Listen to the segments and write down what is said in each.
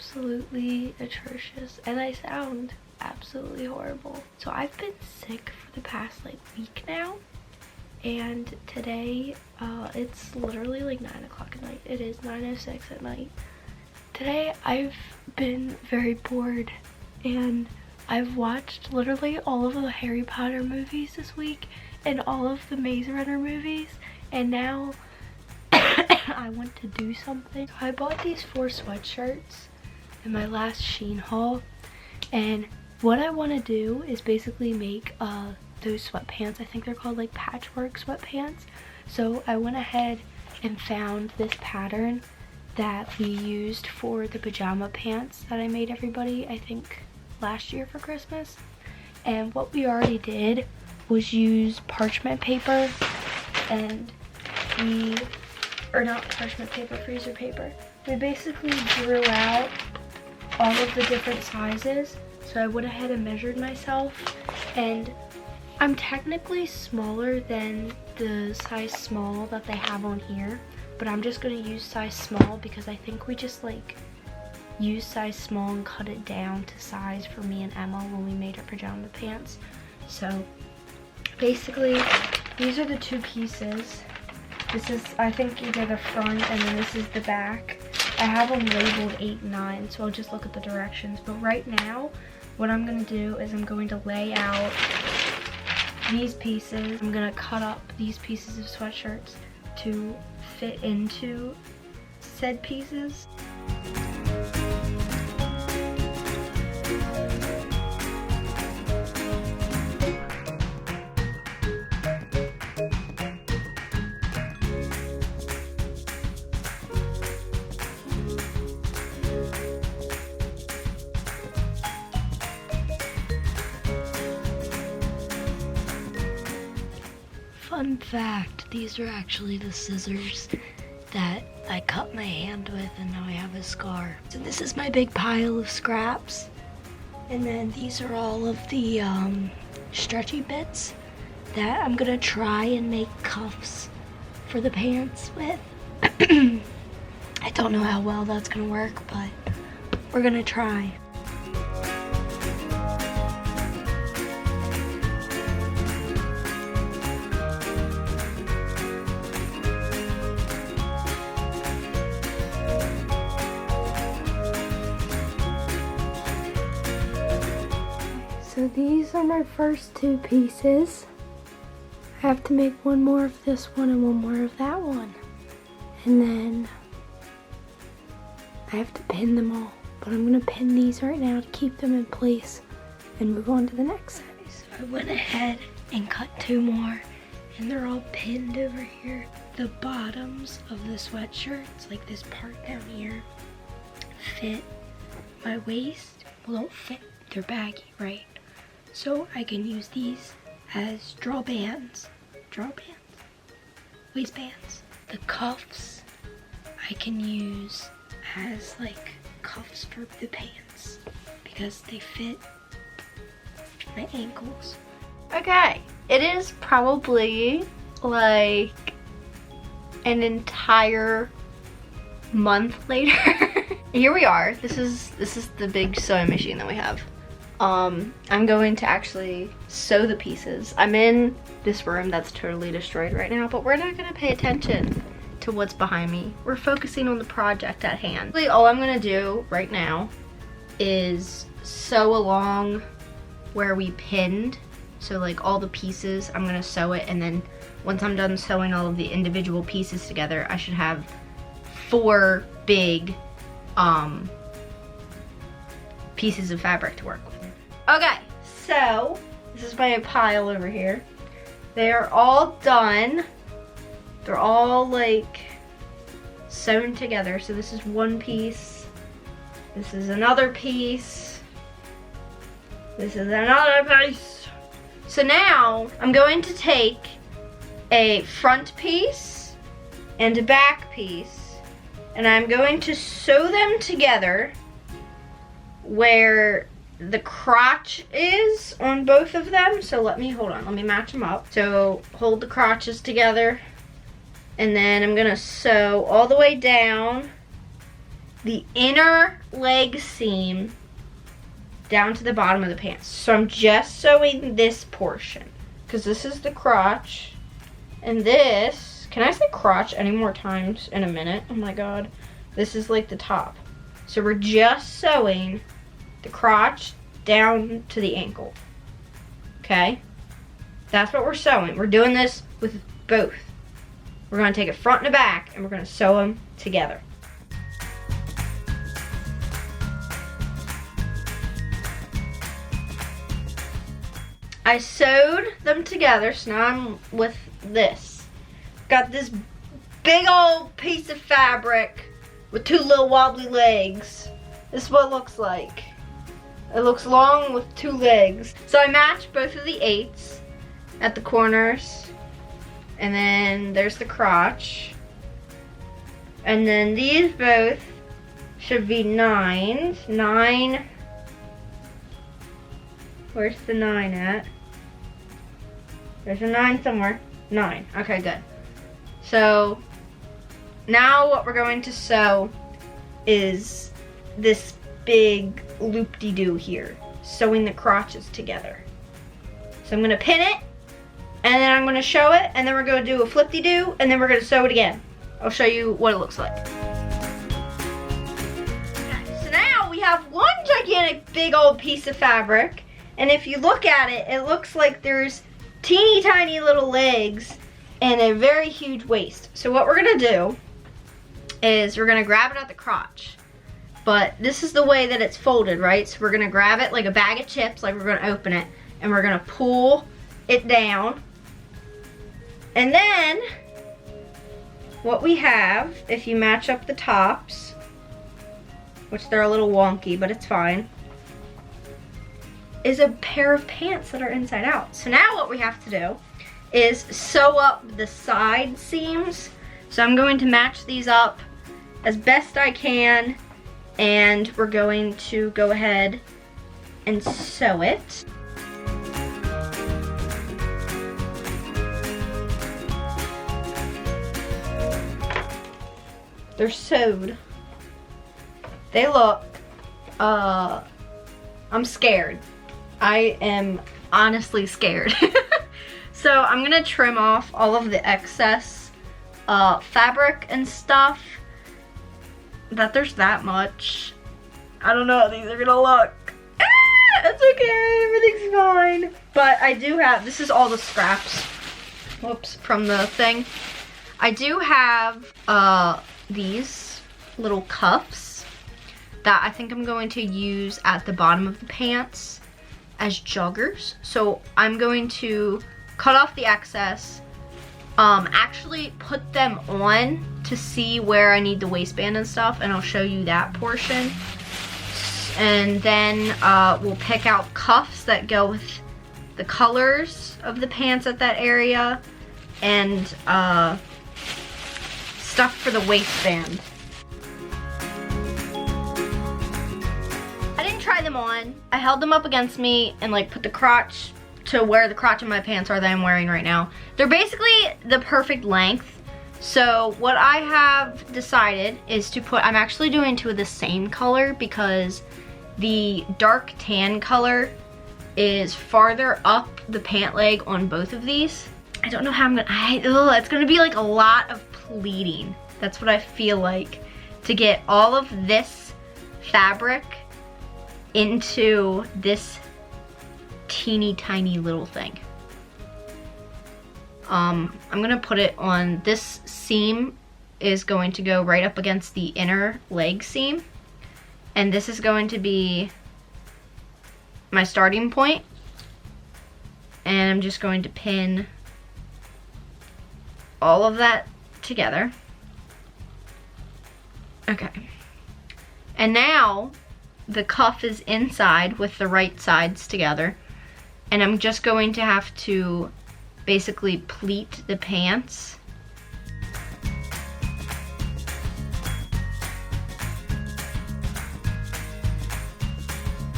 absolutely atrocious and I sound absolutely horrible. So I've been sick for the past like week now, and today it's literally like 9 o'clock at night. It is 9:06 at night. Today I've been very bored and I've watched literally all of the Harry Potter movies this week and all of the Maze Runner movies, and now I want to do something. So I bought these 4 sweatshirts in my last Shein haul, and what I want to do is basically make those sweatpants. I think they're called like patchwork sweatpants. So I went ahead and found this pattern that we used for the pajama pants that I made everybody, I think last year for Christmas. And what we already did was use parchment paper, and not parchment paper, freezer paper. We basically drew out all of the different sizes. So I went ahead and measured myself, and I'm technically smaller than the size small that they have on here, but I'm just gonna use size small because I think we just like use size small and cut it down to size for me and Emma when we made our pajama pants. So basically these are the 2 pieces. This is, I think, either the front and then this is the back. I have them labeled 8 and 9, so I'll just look at the directions. But right now, what I'm gonna do is I'm going to lay out these pieces. I'm gonna cut up these pieces of sweatshirts to fit into said pieces. Fun fact, these are actually the scissors that I cut my hand with, and now I have a scar. So this is my big pile of scraps. And then these are all of the stretchy bits that I'm gonna try and make cuffs for the pants with. I don't know how well that's gonna work, but we're gonna try. So these are my first 2 pieces. I have to make one more of this one and one more of that one. And then I have to pin them all. But I'm gonna pin these right now to keep them in place and move on to the next set. So I went ahead and cut 2 more, and they're all pinned over here. The bottoms of the sweatshirts, like this part down here, fit my waist. Well, don't fit, they're baggy, right? So I can use these as waistbands. The cuffs I can use as like cuffs for the pants because they fit my ankles. Okay, it is probably like an entire month later. Here we are. This is the big sewing machine that we have. I'm going to actually sew the pieces. I'm in this room that's totally destroyed right now, but we're not gonna pay attention to what's behind me. We're focusing on the project at hand. Really, all I'm gonna do right now is sew along where we pinned. So like all the pieces, I'm gonna sew it, and then once I'm done sewing all of the individual pieces together, I should have 4 big pieces of fabric to work with. Okay, so this is my pile over here. They are all done. They're all like sewn together. So this is one piece. This is another piece. This is another piece. So now I'm going to take a front piece and a back piece, and I'm going to sew them together where the crotch is on both of them. So let me match them up. So hold the crotches together, and then I'm gonna sew all the way down the inner leg seam down to the bottom of the pants. So I'm just sewing this portion because this is the crotch, and this, can I say crotch any more times in a minute? Oh my God. This is like the top. So we're just sewing the crotch down to the ankle, okay? That's what we're sewing. We're doing this with both. We're gonna take it front and back and we're gonna sew them together. I sewed them together, so now I'm with this. Got this big old piece of fabric with two little wobbly legs. This is what it looks like. It looks long with two legs. So I matched both of the 8s at the corners. And then there's the crotch. And then these both should be 9s. 9. Where's the 9 at? There's a 9 somewhere. 9. Okay, good. So now what we're going to sew is this big loop-de-doo here, sewing the crotches together. So I'm gonna pin it, and then I'm gonna show it, and then we're gonna do a flip-de-doo, and then we're gonna sew it again. I'll show you what it looks like. Okay, so now we have one gigantic big old piece of fabric, and if you look at it, it looks like there's teeny tiny little legs and a very huge waist. So what we're gonna do is we're gonna grab it at the crotch. But this is the way that it's folded, right? So we're gonna grab it like a bag of chips, like we're gonna open it, and we're gonna pull it down. And then what we have, if you match up the tops, which they're a little wonky, but it's fine, is a pair of pants that are inside out. So now what we have to do is sew up the side seams. So I'm going to match these up as best I can, and we're going to go ahead and sew it. They're sewed. They look, I'm scared. I am honestly scared. So I'm gonna trim off all of the excess fabric and stuff. That there's that much. I don't know how these are gonna look. It's okay, everything's fine. But I do have, this is all the scraps, whoops, from the thing. I do have these little cuffs that I think I'm going to use at the bottom of the pants as joggers. So I'm going to cut off the excess, actually put them on to see where I need the waistband and stuff, and I'll show you that portion. And then we'll pick out cuffs that go with the colors of the pants at that area, and stuff for the waistband. I didn't try them on. I held them up against me and like put the crotch to where the crotch of my pants are that I'm wearing right now. They're basically the perfect length. So what I have decided is to put, I'm actually doing two of the same color because the dark tan color is farther up the pant leg on both of these. I don't know how I'm gonna, it's gonna be like a lot of pleating. That's what I feel like, to get all of this fabric into this teeny tiny little thing. I'm gonna put it on, this seam is going to go right up against the inner leg seam, and this is going to be my starting point, and I'm just going to pin all of that together. Okay, and now the cuff is inside with the right sides together, and I'm just going to have to basically pleat the pants.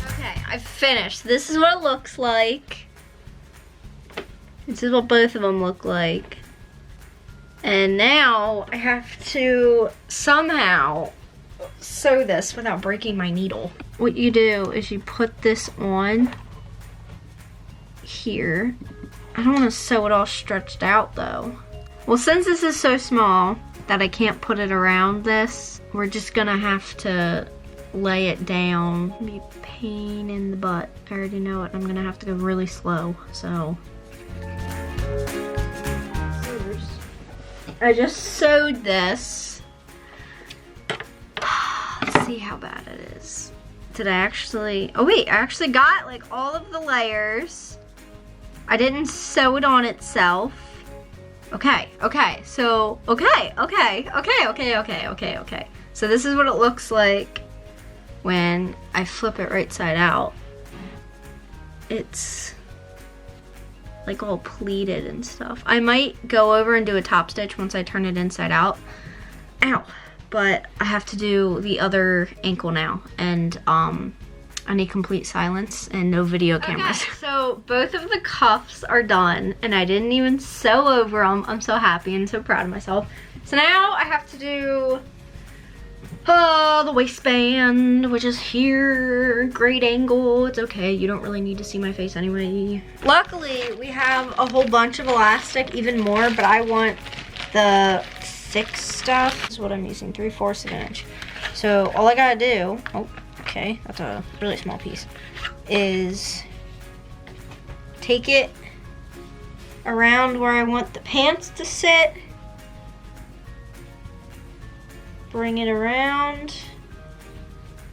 Okay, I've finished. This is what it looks like. This is what both of them look like. And now I have to somehow sew this without breaking my needle. What you do is you put this on here. I don't want to sew it all stretched out though. Well, since this is so small that I can't put it around this, we're just gonna have to lay it down. Be a pain in the butt. I already know it. I'm gonna have to go really slow, so. I just sewed this. Let's see how bad it is. Did I actually, oh wait, I actually got like all of the layers. I didn't sew it on itself. Okay. So this is what it looks like when I flip it right side out. It's like all pleated and stuff. I might go over and do a top stitch once I turn it inside out. Ow. But I have to do the other ankle now, and I need complete silence and no video cameras. Okay, so both of the cuffs are done, and I didn't even sew over them. I'm so happy and so proud of myself. So now I have to do the waistband, which is here. Great angle. It's okay. You don't really need to see my face anyway. Luckily, we have a whole bunch of elastic, even more, but I want the thick stuff. This is what I'm using, 3/4 of an inch. So all I gotta do, oh, okay, that's a really small piece, is take it around where I want the pants to sit, bring it around,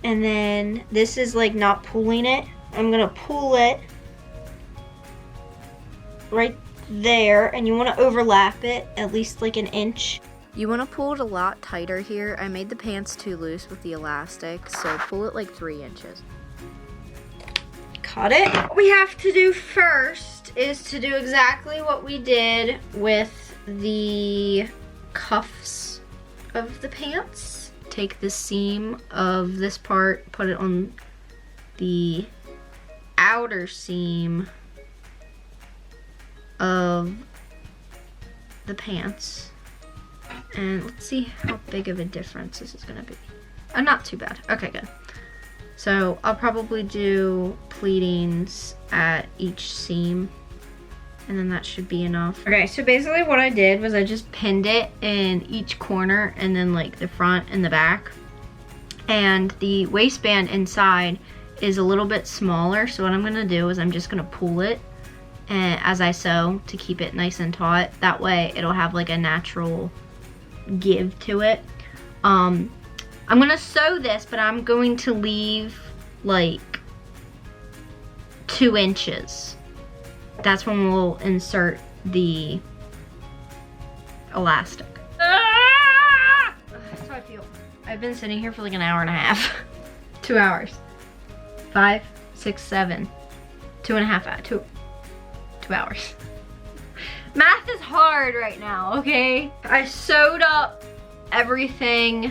and then this is like not pulling it. I'm gonna pull it right there, and you wanna overlap it at least like an inch. You want to pull it a lot tighter here. I made the pants too loose with the elastic, so pull it like 3 inches. Cut it. What we have to do first is to do exactly what we did with the cuffs of the pants. Take the seam of this part, put it on the outer seam of the pants. And let's see how big of a difference this is gonna be. Not too bad. Okay, good. So I'll probably do pleatings at each seam, and then that should be enough. Okay, so basically what I did was I just pinned it in each corner, and then like the front and the back. And the waistband inside is a little bit smaller, so what I'm gonna do is I'm just gonna pull it and as I sew to keep it nice and taut. That way it'll have like a natural give to it. I'm gonna sew this, but I'm going to leave like 2 inches. That's when we'll insert the elastic. That's how I feel. I've been sitting here for like an hour and a half. 2 hours. 5, 6, 7. 2.5 hours. 2 hours. Math is hard right now, okay? I sewed up everything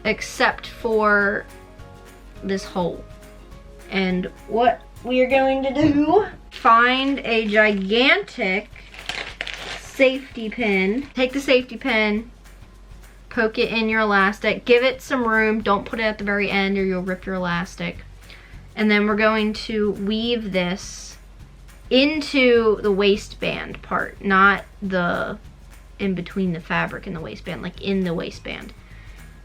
except for this hole. And what we are going to do, find a gigantic safety pin. Take the safety pin, poke it in your elastic, give it some room. Don't put it at the very end or you'll rip your elastic. And then we're going to weave this into the waistband part, not the in between the fabric and the waistband, like in the waistband.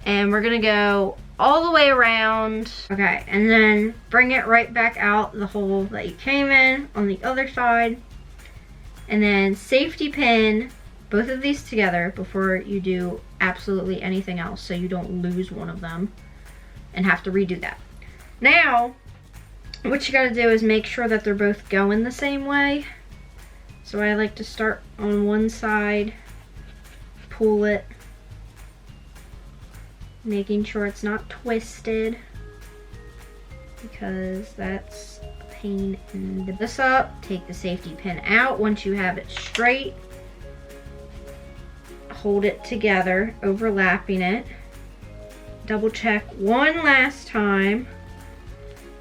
And we're gonna go all the way around. Okay, and then bring it right back out the hole that you came in on the other side. And then safety pin both of these together before you do absolutely anything else, so you don't lose one of them and have to redo that. Now, what you gotta do is make sure that they're both going the same way. So I like to start on one side, pull it, making sure it's not twisted, because that's a pain in the this up. Take the safety pin out once you have it straight. Hold it together, overlapping it. Double check one last time,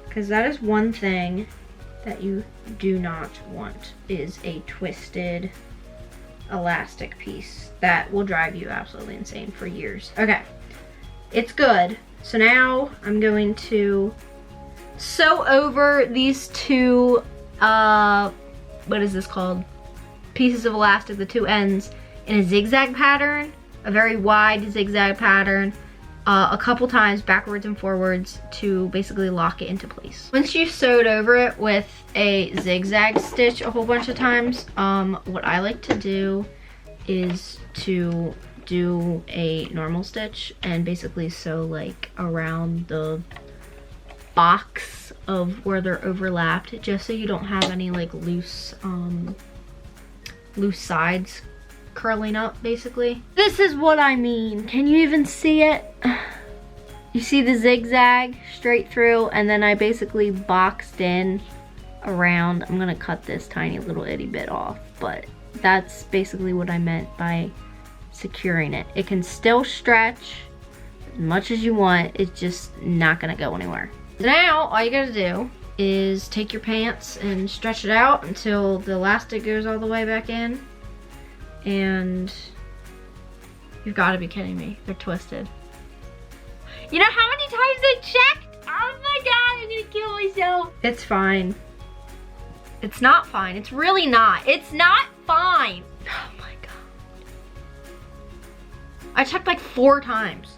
because that is one thing that you do not want, is a twisted elastic piece. That will drive you absolutely insane for years. Okay, it's good. So now I'm going to sew over these two, what is this called? Pieces of elastic, the two ends, in a zigzag pattern, a very wide zigzag pattern, a couple times backwards and forwards to basically lock it into place. Once you've sewed over it with a zigzag stitch a whole bunch of times, what I like to do is to do a normal stitch and basically sew like around the box of where they're overlapped, just so you don't have any like loose sides curling up basically. This is what I mean. Can you even see it? You see the zigzag straight through, and then I basically boxed in around. I'm gonna cut this tiny little itty bit off, but that's basically what I meant by securing it. It can still stretch as much as you want, it's just not gonna go anywhere. So now all you gotta do is take your pants and stretch it out until the elastic goes all the way back in, and you've got to be kidding me, they're twisted. You know how many times I checked? Oh my god, I'm gonna kill myself. It's fine. It's not fine. It's really not. It's not fine. Oh my god. I checked like 4 times.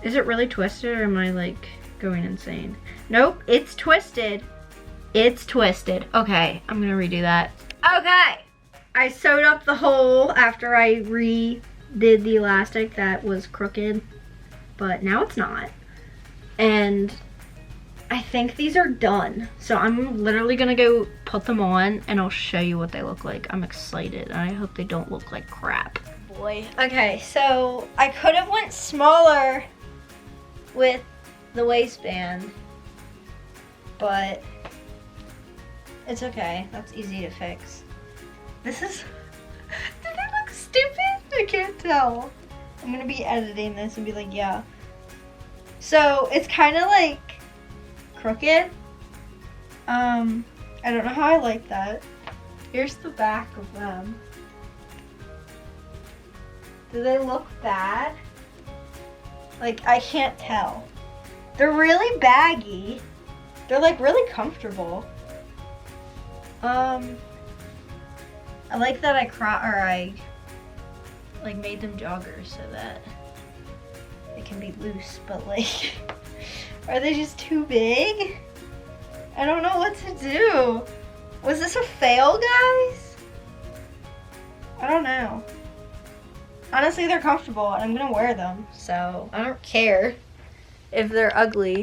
Is it really twisted, or am I like going insane? Nope, it's twisted. It's twisted. Okay, I'm gonna redo that. Okay, I sewed up the hole after I redid the elastic that was crooked, but now it's not. And I think these are done. So I'm literally gonna go put them on and I'll show you what they look like. I'm excited and I hope they don't look like crap. Boy. Okay, so I could have went smaller with the waistband, but it's okay. That's easy to fix. This is, did it look stupid? I can't tell. I'm gonna be editing this and be like, yeah. So it's kind of like crooked. I don't know how I like that. Here's the back of them. Do they look bad? Like, I can't tell. They're really baggy. They're like really comfortable. I like that I like made them joggers so that they can be loose, but like, are they just too big? I don't know what to do. Was this a fail, guys? I don't know. Honestly, they're comfortable and I'm gonna wear them, so I don't care if they're ugly.